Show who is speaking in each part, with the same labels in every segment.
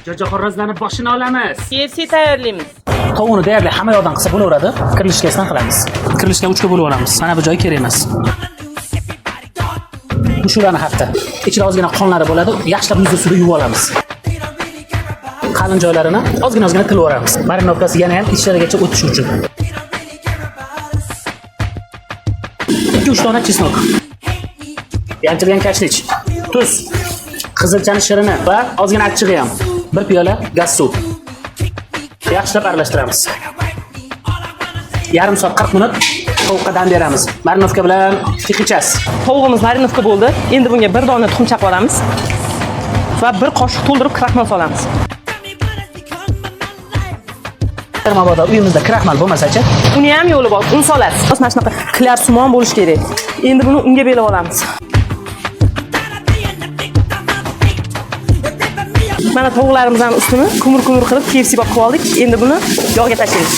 Speaker 1: Jo'jaxo'rozlarni boshini olamiz.
Speaker 2: KFC tayyorlaymiz.
Speaker 1: Tovuqni deyarli hamma yoqdan qilsa bo'laveradi. Kirilishga qilamiz. Kirilishga 3 ga bo'lib olamiz. Mana bu joy kerak emas. Mushularni hafta. Ichida ozgina qonlari bo'ladi. Yaxshilab muzda suvda yuvib olamiz. Qalin joylarini ozgina qilib olamiz. Marinovkasi yana ham ichlarigacha o'tish uchun. 2-3 dona chesnok. Yanchilgan kashlich, tuz, qizilchani shirini va ozgina achchig'i ham. 1 piyola gaz suv. Yaxshilab aralashtiramiz. Yarim soat 40 minut tovuqqa dam beramiz. Marinovka bilan tiqichas.
Speaker 2: Tovuqimiz marinovka bo'ldi. Endi bunga 1 dona tuxum chaqib olamiz va 1 qoshiq to'ldirib kraxmal solamiz.
Speaker 1: Mabodo uyimizda kraxmal bo'lmasa-chi?
Speaker 2: Uni ham yo'li bor. Un solasiz. Mana shunaqa klar sumon bo'lish kerak. Endi buni unga belab olamiz. Mana tovuqlarimizning ustini kumur-kumur qilib KFC bop qilib oldik. Endi buni yog'ga tashlaymiz.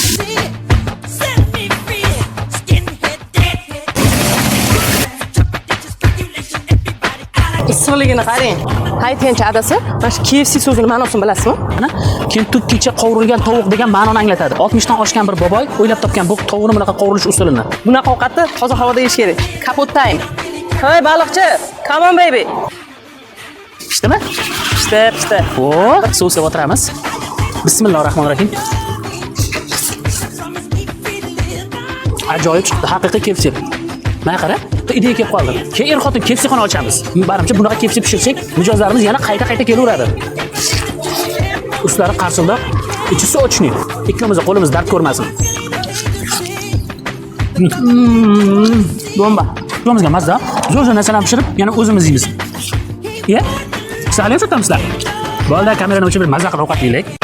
Speaker 2: Issiqligini qarang. Haytgancha adasi, mana shu KFC so'zini ma'nosini bilasizmi?
Speaker 1: Mana Kentukkicha qovurilgan tovuq degan ma'noni anglatadi. 60 dan oshgan bir boboy o'ylab topgan bu tovuqni bunaqa qovurilish usulini.
Speaker 2: Bunaqa ovqatni toza havoda yeyish kerak. Kapot time. Hey baliqchi, come on baby.
Speaker 1: Pishdimi?
Speaker 2: Pishdi.
Speaker 1: Xo'p, suv sevib o'tiramiz. Bismillahirrohmanirrohim. Ajoyib chiqdi, haqiqiy KFC. Mana qara, ideya kelib qoldi. Keyin er-xotin KFC xona ochamiz. Barimcha bunaqa KFC pishirsak, mijozlarimiz yana qayta kelaveradi. Ustlari qarsildoq, ichi sochni. Ikkimizni qo'limiz dard ko'rmasin. Bomba. O'zimizga mazza. Zo'r narsalarni pishirib, yana o'zimiz yeymiz. Ye? Sizlar ham sotamizlar. Bo'ldi, kamerani o'chirib mazza qilib ovqat yeylik.